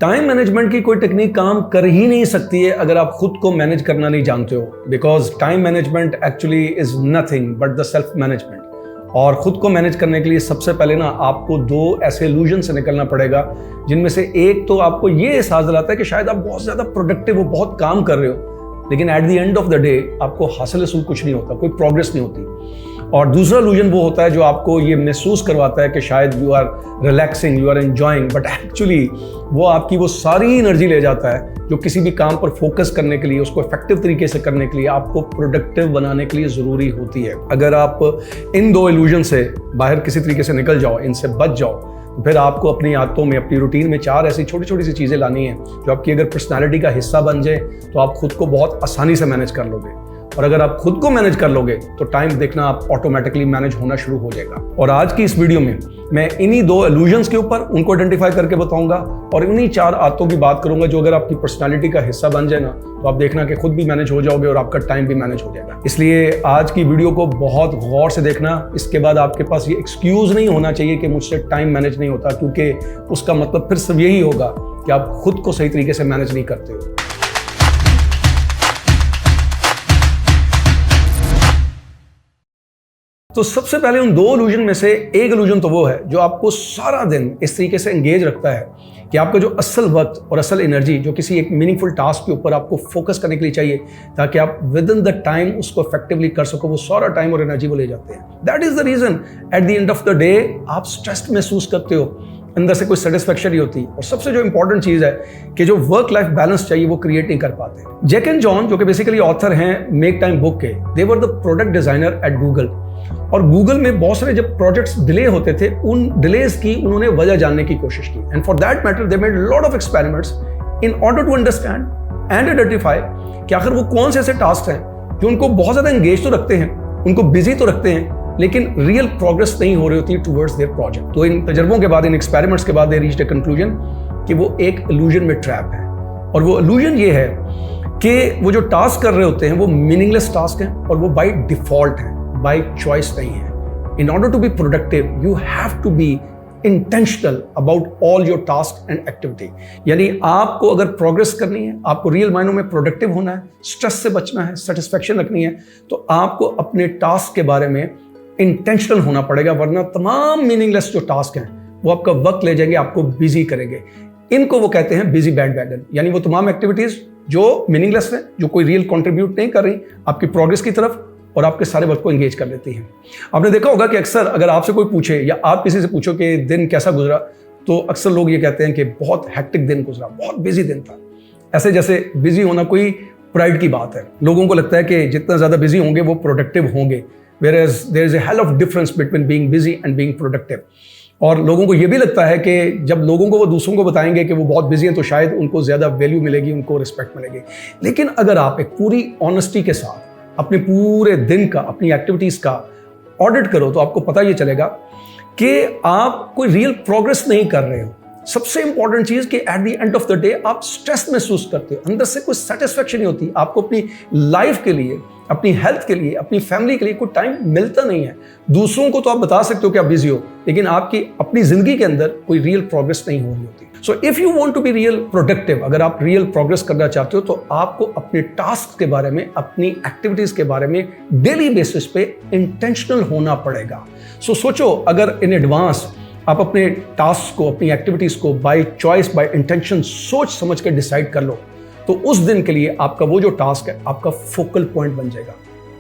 Time management की कोई technique काम कर ही नहीं सकती है अगर आप खुद को मैनेज करना नहीं जानते हो, because time management actually is nothing but the self management. और खुद को मैनेज करने के लिए सबसे पहले ना आपको दो ऐसे इल्यूजन से निकलना पड़ेगा, जिनमें से एक तो आपको ये एहसास दिलाता है कि शायद आप बहुत ज़्यादा प्रोडक्टिव हो, बहुत काम कर रहे हो, लेकिन eight the end of the day आपको हासिल हसूल कुछ नहीं होता, कोई प्रोग्रेस नहीं होती। और दूसरा इल्यूजन वो होता है जो आपको ये महसूस करवाता है कि शायद you are relaxing, you are enjoying, but actually वो आपकी वो सारी एनर्जी ले जाता है जो किसी भी काम पर फोकस करने के लिए, उसको इफेक्टिव तरीके से करने के लिए, आपको प्रोडक्टिव बनाने के लिए ज़रूरी होती है। अगर आप इन दो इल्यूजन से बाहर किसी तरीके से निकल जाओ, इनसे बच जाओ, तो फिर आपको अपनी आदतों में, अपनी रूटीन में चार ऐसी छोटी छोटी सी चीज़ें लानी है जो आपकी अगर पर्सनैलिटी का हिस्सा बन जाए तो आप खुद को बहुत आसानी से मैनेज कर लोगे। और अगर आप खुद को मैनेज कर लोगे तो टाइम देखना आप ऑटोमेटिकली मैनेज होना शुरू हो जाएगा। और आज की इस वीडियो में मैं इन्हीं दो इल्यूजन्स के ऊपर उनको आइडेंटिफाई करके बताऊंगा और इन्हीं चार आदतों की बात करूंगा जो अगर आपकी पर्सनालिटी का हिस्सा बन जाए ना, तो आप देखना कि खुद भी मैनेज हो जाओगे और आपका टाइम भी मैनेज हो जाएगा। इसलिए आज की वीडियो को बहुत गौर से देखना। इसके बाद आपके पास ये एक्सक्यूज नहीं होना चाहिए कि मुझसे टाइम मैनेज नहीं होता, क्योंकि उसका मतलब फिर सब यही होगा कि आप खुद को सही तरीके से मैनेज नहीं करते हो। तो सबसे पहले उन दो इल्यूजन में से एक इल्यूजन तो वो है जो आपको सारा दिन इस तरीके से एंगेज रखता है कि आपका जो असल वक्त और असल एनर्जी जो किसी एक मीनिंगफुल टास्क के ऊपर आपको फोकस करने के लिए चाहिए ताकि आप विद इन द टाइम उसको इफेक्टिवली कर सको, वो सारा टाइम और एनर्जी वो ले जाते हैं। That is the reason at the end of the day आप स्ट्रेस्ड महसूस करते हो, अंदर से कोई सेटिस्फेक्शन नहीं होती। और सबसे जो इंपॉर्टेंट चीज है कि जो वर्क लाइफ बैलेंस चाहिए वो क्रिएट नहीं कर पाते। जैक एंड जॉन जो कि बेसिकली ऑथर हैं मेक टाइम बुक के, they were the product designer at Google. और गूगल में बहुत सारे जब प्रोजेक्ट्स डिले होते थे, उन डिलेज की उन्होंने वजह जानने की कोशिश की। And for that matter they made lot of experiments in order to understand and identify कि आखिर वो कौन से ऐसे टास्क हैं जो उनको बहुत ज्यादा एंगेज तो रखते हैं, उनको बिजी तो रखते हैं, लेकिन रियल प्रोग्रेस नहीं हो रही होती टुवर्ड्स देयर प्रोजेक्ट। तो इन तजर्बों के बाद, इन एक्सपेरिमेंट्स के बाद दे रीच्ड अ कंक्लूजन कि वो एक इल्यूजन में ट्रैप है। और वो इल्यूजन ये है कि वो जो टास्क कर रहे होते हैं वो मीनिंगलेस टास्क हैं और वो बाय डिफॉल्ट है, बाय चॉइस नहीं है। In order to be productive you have to be intentional about all your task and activity. यानी आपको अगर प्रोग्रेस करनी है, आपको रियल मायनों में प्रोडक्टिव होना है, स्ट्रेस से बचना है, सेटिस्फेक्शन रखनी है, तो आपको अपने टास्क के बारे में इंटेंशनल होना पड़ेगा, वरना तमाम मीनिंगलेस जो टास्क हैं वो आपका वक्त ले जाएंगे, आपको बिजी करेंगे। इनको वो कहते हैं बिजी बैंडवैगन, यानी वो तमाम एक्टिविटीज जो मीनिंगलेस हैं, जो कोई रियल कंट्रीब्यूट नहीं कर रही आपकी प्रोग्रेस की तरफ और आपके सारे वर्क को एंगेज कर लेती हैं। आपने देखा होगा कि अक्सर अगर आपसे कोई पूछे या आप किसी से पूछो कि दिन कैसा गुजरा, तो अक्सर लोग ये कहते हैं कि बहुत हेक्टिक दिन गुजरा, बहुत बिजी दिन था। ऐसे जैसे बिजी होना कोई प्राइड की बात है। लोगों को लगता है कि जितना ज़्यादा बिजी होंगे वो प्रोडक्टिव होंगे, whereas there is a hell of difference between being busy and being productive। और लोगों को ये भी लगता है कि जब लोगों को वो दूसरों को बताएंगे कि वो बहुत बिजी हैं तो शायद उनको ज़्यादा वैल्यू मिलेगी, उनको रिस्पेक्ट मिलेगी। लेकिन अगर आप एक पूरी ऑनेस्टी के साथ अपने पूरे दिन का, अपनी एक्टिविटीज़ का ऑडिट करो तो आपको पता ये चलेगा कि आप कोई रियल प्रोग्रेस नहीं कर रहे हो। सबसे इंपॉर्टेंट चीज़ कि eight the end of the day आप स्ट्रेस महसूस करते हो, अंदर से कोई सेटिस्फेक्शन नहीं होती, आपको अपनी लाइफ के लिए, अपनी हेल्थ के लिए, अपनी फैमिली के लिए कोई टाइम मिलता नहीं है। दूसरों को तो आप बता सकते हो कि आप बिजी हो, लेकिन आपकी अपनी जिंदगी के अंदर कोई रियल प्रोग्रेस नहीं हो रही होती। So if you want to be real productive, अगर आप रियल प्रोग्रेस करना चाहते हो तो आपको अपने टास्क के बारे में, अपनी एक्टिविटीज के बारे में डेली बेसिस पे इंटेंशनल होना पड़ेगा। सो सोचो, अगर इन एडवांस आप अपने टास्क को, अपनी एक्टिविटीज को बाय चॉइस, बाय इंटेंशन, सोच समझ कर डिसाइड कर लो, तो उस दिन के लिए आपका वो जो टास्क है आपका फोकल पॉइंट बन जाएगा।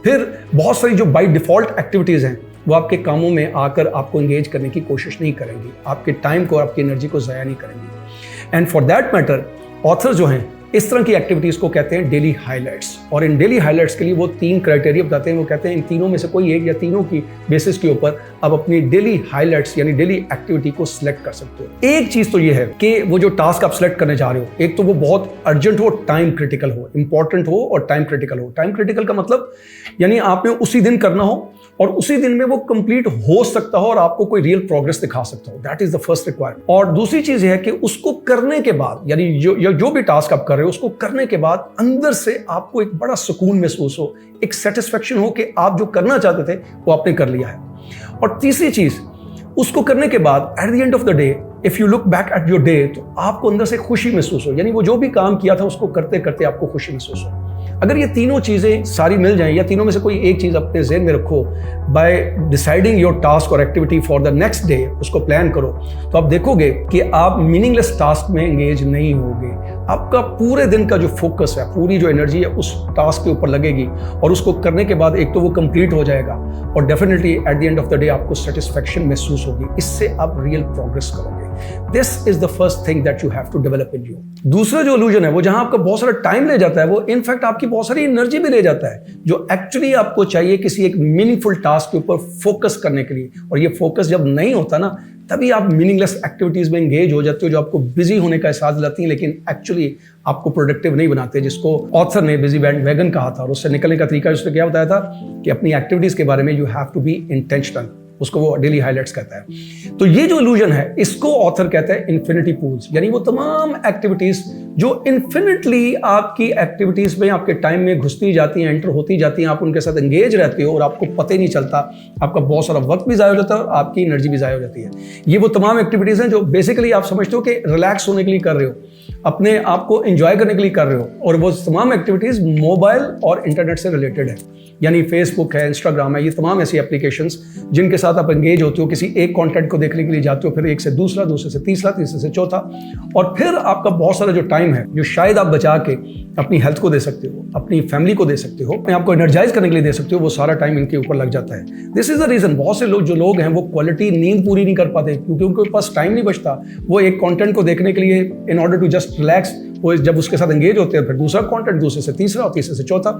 फिर बहुत सारी जो बाय डिफॉल्ट एक्टिविटीज हैं वो आपके कामों में आकर आपको एंगेज करने की कोशिश नहीं करेंगी, आपके टाइम को और आपकी एनर्जी को ज़ाया नहीं करेंगी। And for that matter author जो हैं इस तरह की एक्टिविटीज़ को कहते हैं डेली हाइलाइट्स। और इन डेली हाइलाइट्स के लिए वो 3 क्राइटेरिया बताते हैं। वो कहते हैं इन तीनों में से कोई एक या तीनों की बेसिस के ऊपर आप अपनी डेली हाइलाइट्स यानी डेली एक्टिविटी को सिलेक्ट कर सकते हो। एक चीज़ तो ये है कि वो जो टास्क आप सिलेक्ट करने जा रहे हो, एक तो वो बहुत अर्जेंट हो, टाइम क्रिटिकल हो, इंपॉर्टेंट हो और टाइम क्रिटिकल हो। टाइम क्रिटिकल का मतलब यानी आपने उसी दिन करना हो और उसी दिन में वो कंप्लीट हो सकता हो और आपको कोई रियल प्रोग्रेस दिखा सकता हो। That is the first requirement. और दूसरी चीज है कि उसको करने के बाद, यानी जो भी टास्क आप कर रहे हो उसको करने के बाद अंदर से आपको एक बड़ा सुकून महसूस हो, एक सेटिस्फेक्शन हो कि आप जो करना चाहते थे वो आपने कर लिया है। और तीसरी चीज, उसको करने के बाद eight the end of the day if you look back at your day, तो आपको अंदर से खुशी महसूस हो, यानी वो जो भी काम किया था उसको करते करते आपको खुशी महसूस हो। अगर ये तीनों चीजें सारी मिल जाएं, या तीनों में से कोई एक चीज अपने ज़हन में रखो, बाय डिसाइडिंग योर टास्क और activity for the next day, उसको प्लान करो, तो आप देखोगे कि आप मीनिंगलेस टास्क में एंगेज नहीं होगे। आपका पूरे दिन का जो फोकस है, पूरी जो एनर्जी है उस टास्क के ऊपर लगेगी, और उसको करने के बाद एक तो वो कंप्लीट हो जाएगा, और definitely at the end of the day आपको सेटिस्फैक्शन महसूस होगी। इससे आप रियल प्रोग्रेस करोगे। This is the first thing that you have to develop in you. दूसरा जो इल्यूजन है, वो जहां आपका बहुत सारा टाइम ले जाता है, वो इनफैक्ट आपकी बहुत सारी एनर्जी भी ले जाता है, जो एक्चुअली आपको चाहिए किसी एक मीनिंगफुल टास्क के ऊपर फोकस करने के लिए। और ये फोकस जब नहीं होता ना, तभी आप मीनिंगलेस एक्टिविटीज में एंगेज हो जाते हो, जो आपको बिजी होने का एहसास दिलाती हैं, लेकिन एक्चुअली आपको प्रोडक्टिव नहीं बनाते। जिसको ऑथर ने बिजी वैगन कहा था, और उससे निकलने का तरीका उसने क्या बताया था कि अपनी एक्टिविटीज के बारे में you have to be intentional. उसको वो डेली हाइलाइट्स कहता है। तो ये जो इल्यूजन है, इसको ऑथर कहता है इन्फिनिटी पूल्स, यानी वो तमाम एक्टिविटीज जो इन्फिनिटली आपकी एक्टिविटीज में, आपके टाइम में घुसती जाती हैं, एंटर होती जाती हैं, आप उनके साथ एंगेज रहते हो और आपको पता ही नहीं चलता। आपका बहुत सारा वक्त भी ज़ाया हो जाता है और आपकी एनर्जी भी ज़ाया हो जाती है। ये वो तमाम एक्टिविटीज हैं जो बेसिकली आप समझते हो कि रिलैक्स होने के लिए कर रहे हो, अपने आप को एंजॉय करने के लिए कर रहे हो, और वो तमाम एक्टिविटीज मोबाइल और इंटरनेट से रिलेटेड है। यानी फेसबुक है, इंस्टाग्राम है, ये तमाम ऐसी एप्लीकेशंस जिनके साथ आप एंगेज होते हो, किसी एक कंटेंट को देखने के लिए जाते हो, फिर एक से दूसरा, दूसरे से तीसरा, तीसरे से चौथा, और फिर आपका बहुत सारा जो टाइम है, जो शायद आप बचा के अपनी हेल्थ को दे सकते हो, अपनी फैमिली को दे सकते हो, अपने आप को एनर्जाइज करने के लिए दे सकते हो, वो सारा टाइम इनके ऊपर लग जाता है। दिस इज द रीजन बहुत से लोग हैं वो क्वालिटी नींद पूरी नहीं कर पाते, क्योंकि उनके पास टाइम नहीं बचता। वो एक कंटेंट को देखने के लिए in order to just relax, वो जब उसके साथ एंगेज होते हैं, फिर दूसरा कंटेंट, दूसरे से तीसरा और तीसरे से चौथा,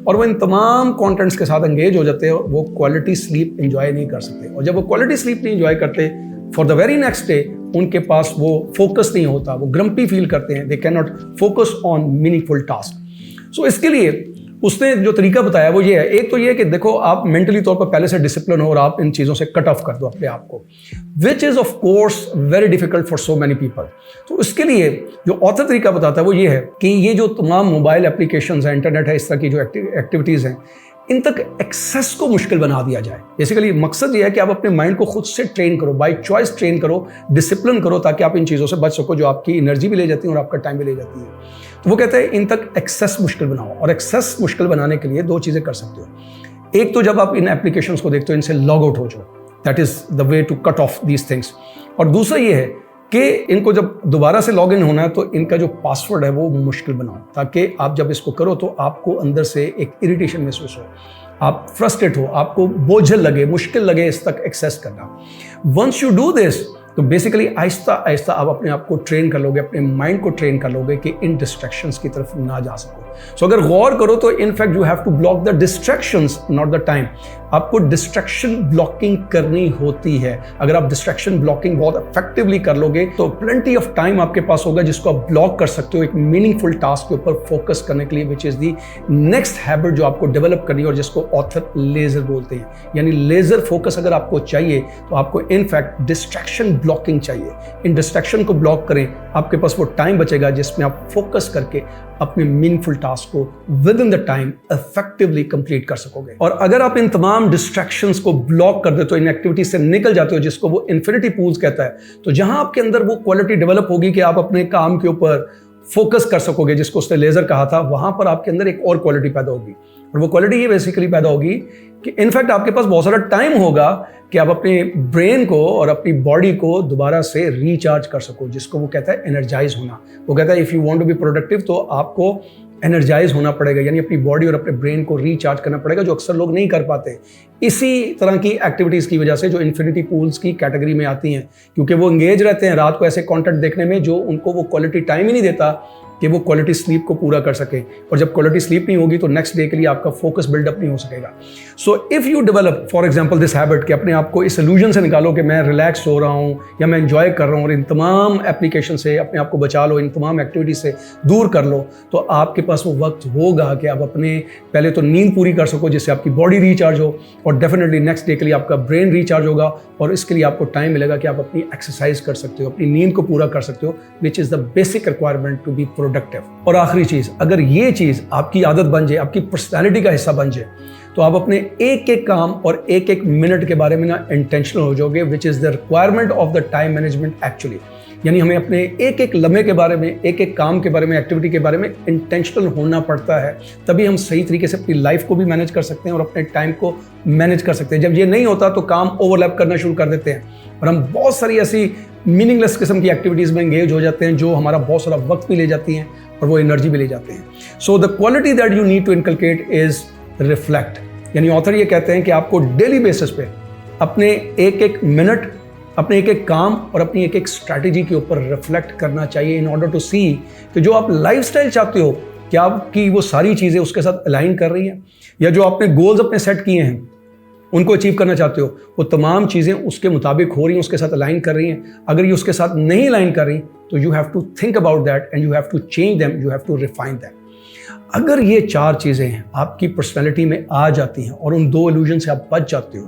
और वो इन तमाम कंटेंट्स के साथ एंगेज हो जाते हैं, वो क्वालिटी स्लीप एंजॉय नहीं कर सकते। और जब वो क्वालिटी स्लीप नहीं एंजॉय करते, for the very next day उनके पास वो फोकस नहीं होता, वो ग्रम्पी फील करते हैं, they can not focus on meaningful task. So इसके लिए उसने जो तरीका बताया वो ये है। एक तो ये कि देखो, आप मेंटली तौर पर पहले से डिसिप्लिन हो और आप इन चीज़ों से कट ऑफ कर दो अपने आप को, which is of course very difficult for so many people. तो इसके लिए जो ऑथर तरीका बताता है वो ये है कि ये जो तमाम मोबाइल एप्लीकेशंस हैं, इंटरनेट है, इस तरह की जो एक्टिविटीज़ हैं, इन तक एक्सेस को मुश्किल बना दिया जाए। बेसिकली मकसद ये है कि आप अपने माइंड को खुद से ट्रेन करो, बाय चॉइस ट्रेन करो, डिसिप्लिन करो, ताकि आप इन चीज़ों से बच सको जो आपकी एनर्जी भी ले जाती है और आपका टाइम भी ले जाती है। तो वो कहते हैं इन तक एक्सेस मुश्किल बनाओ, और एक्सेस मुश्किल बनाने के लिए दो चीज़ें कर सकते हो। एक तो जब आप इन एप्लीकेशंस को देखते हो, इनसे लॉग आउट हो जाओ, that is the way to cut off these things. और दूसरा ये है कि इनको जब दोबारा से लॉग इन होना है, तो इनका जो पासवर्ड है वो मुश्किल बनाओ, ताकि आप जब इसको करो तो आपको अंदर से एक इरिटेशन महसूस हो, आप फ्रस्ट्रेट हो, आपको बोझल लगे, मुश्किल लगे इस तक एक्सेस करना। वंस यू डू दिस, तो बेसिकली आहिस्ता आहिस्ता आप अपने आप को ट्रेन कर लोगे, अपने माइंड को ट्रेन कर लोगे कि इन डिस्ट्रैक्शंस की तरफ ना जा सको। सो अगर गौर करो तो in fact you have to block the distractions, not the time. आपको डिस्ट्रैक्शन ब्लॉकिंग करनी होती है। अगर आप डिस्ट्रैक्शन ब्लॉकिंग बहुत इफेक्टिवली कर लोगे तो प्लेंटी ऑफ टाइम आपके पास होगा जिसको आप ब्लॉक कर सकते हो एक मीनिंगफुल टास्क के ऊपर फोकस करने के लिए, which is the next habit जो आपको डेवलप करनी है, और जिसको ऑथर लेजर बोलते हैं। यानी लेजर फोकस अगर आपको चाहिए तो आपको इनफैक्ट डिस्ट्रैक्शन ब्लॉकिंग चाहिए। इन डिस्ट्रैक्शन को ब्लॉक करें, आपके पास वो टाइम बचेगा जिसमें आप फोकस करके अपने मीनिंगफुल टास्क को with in the time effectively complete कर सकोगे। और अगर आप इन तमाम डिस्ट्रैक्शंस को ब्लॉक कर देते हो, इन एक्टिविटीज से निकल जाते हो, जिसको वो इन्फिनिटी पूल्स कहता है, तो जहां आपके अंदर वो क्वालिटी डेवलप होगी कि आप अपने काम के ऊपर फोकस कर सकोगे, जिसको उसने लेजर कहा था, वहां पर आपके अंदर एक और क्वालिटी पैदा होगी। और वो क्वालिटी ये बेसिकली पैदा होगी कि इनफैक्ट आपके पास बहुत सारा टाइम होगा कि आप अपने ब्रेन को और अपनी बॉडी को दोबारा से रिचार्ज कर सको, जिसको वो कहता है एनर्जाइज होना। वो कहता है if you want to be productive, तो आपको एनर्जाइज होना पड़ेगा, यानी अपनी बॉडी और अपने ब्रेन को रिचार्ज करना पड़ेगा, जो अक्सर लोग नहीं कर पाते इसी तरह की एक्टिविटीज़ की वजह से, जो इन्फिनिटी पूल्स की कैटेगरी में आती हैं, क्योंकि वो एंगेज रहते हैं रात को ऐसे कंटेंट देखने में जो उनको वो क्वालिटी टाइम ही नहीं देता कि वो क्वालिटी स्लीप को पूरा कर सके। और जब क्वालिटी स्लीप नहीं होगी तो नेक्स्ट डे के लिए आपका फोकस बिल्डअप नहीं हो सकेगा। So if you develop for example this habit कि अपने आप को इस इल्यूजन से निकालो कि मैं रिलैक्स हो रहा हूँ या मैं एंजॉय कर रहा हूँ, और इन तमाम एप्लीकेशन से अपने आप को बचा लो, इन तमाम एक्टिविटीज से दूर कर लो, तो आपके पास वो वक्त होगा कि आप अपने पहले तो नींद पूरी कर सको, जिससे आपकी बॉडी रिचार्ज हो, और डेफिनेटली नेक्स्ट डे के लिए आपका ब्रेन रिचार्ज होगा, और इसके लिए आपको टाइम मिलेगा कि आप अपनी एक्सरसाइज कर सकते हो, अपनी नींद को पूरा कर सकते हो, which is the basic requirement to be productive. और आखिरी चीज़, अगर ये चीज़ आपकी आदत बन जाए, आपकी पर्सनैलिटी का हिस्सा बन जाए, तो आप अपने एक एक काम और एक एक मिनट के बारे में ना इंटेंशनल हो जाओगे, विच is the requirement of the time management actually. यानी हमें अपने एक एक लम्हे के बारे में, एक एक काम के बारे में, एक्टिविटी के बारे में इंटेंशनल होना पड़ता है। तभी हम सही तरीके से अपनी लाइफ को भी मैनेज कर सकते हैं और अपने टाइम को मैनेज कर सकते हैं। जब ये नहीं होता तो काम ओवरलैप करना शुरू कर देते हैं और हम बहुत सारी ऐसी मीनिंगलेस किस्म की एक्टिविटीज़ में एंगेज हो जाते हैं जो हमारा बहुत सारा वक्त भी ले जाती हैं और वो एनर्जी भी ले जाते हैं। So the quality that you need to inculcate is reflect. यानी ऑथर ये कहते हैं कि आपको डेली बेसिस पे अपने एक एक मिनट, अपने एक एक काम और अपनी एक एक स्ट्रैटेजी के ऊपर रिफ्लेक्ट करना चाहिए इन ऑर्डर टू सी कि जो आप लाइफस्टाइल चाहते हो क्या आपकी वो सारी चीज़ें उसके साथ अलाइन कर रही हैं, या जो आपने गोल्स अपने सेट किए हैं उनको अचीव करना चाहते हो वो तमाम चीज़ें उसके मुताबिक हो रही हैं, उसके साथ अलाइन कर रही हैं। अगर ये उसके साथ नहीं अलाइन कर रही तो you have to think about that and you have to change them, you have to refine them. अगर ये 4 चीज़ें आपकी पर्सनैलिटी में आ जाती हैं और उन 2 इल्यूजन से आप बच जाते हो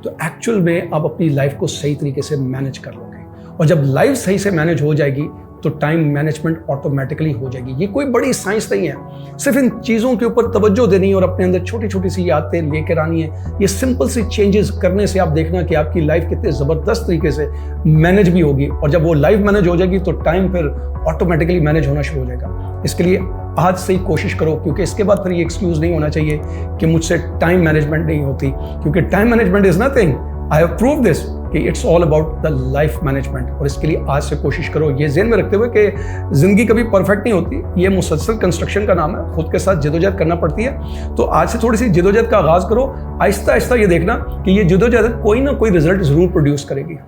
तो एक्चुअल में आप अपनी लाइफ को सही तरीके से मैनेज कर लोगे। और जब लाइफ सही से मैनेज हो जाएगी तो टाइम मैनेजमेंट ऑटोमेटिकली हो जाएगी। ये कोई बड़ी साइंस नहीं है, सिर्फ इन चीज़ों के ऊपर तवज्जो देनी है और अपने अंदर छोटी छोटी सी आदतें लेकर आनी है। ये सिंपल सी चेंजेस करने से आप देखना कि आपकी लाइफ कितने ज़बरदस्त तरीके से मैनेज भी होगी। और जब वो लाइफ मैनेज हो जाएगी तो टाइम फिर ऑटोमेटिकली मैनेज होना शुरू हो जाएगा। इसके लिए आज से ही कोशिश करो, क्योंकि इसके बाद फिर ये एक्सक्यूज़ नहीं होना चाहिए कि मुझसे टाइम मैनेजमेंट नहीं होती, क्योंकि time management is nothing, I have prove this कि it's all about the life management. और इसके लिए आज से कोशिश करो, ये ज़हन में रखते हुए कि ज़िंदगी कभी परफेक्ट नहीं होती, ये मुसलसल कंस्ट्रक्शन का नाम है, खुद के साथ जदोजहद करना पड़ती है। तो आज से थोड़ी सी जदोजहद का आगाज़ करो, आहिस्ता आहिस्ता ये देखना कि ये जदोजहद कोई ना कोई रिजल्ट ज़रूर प्रोड्यूस करेगी।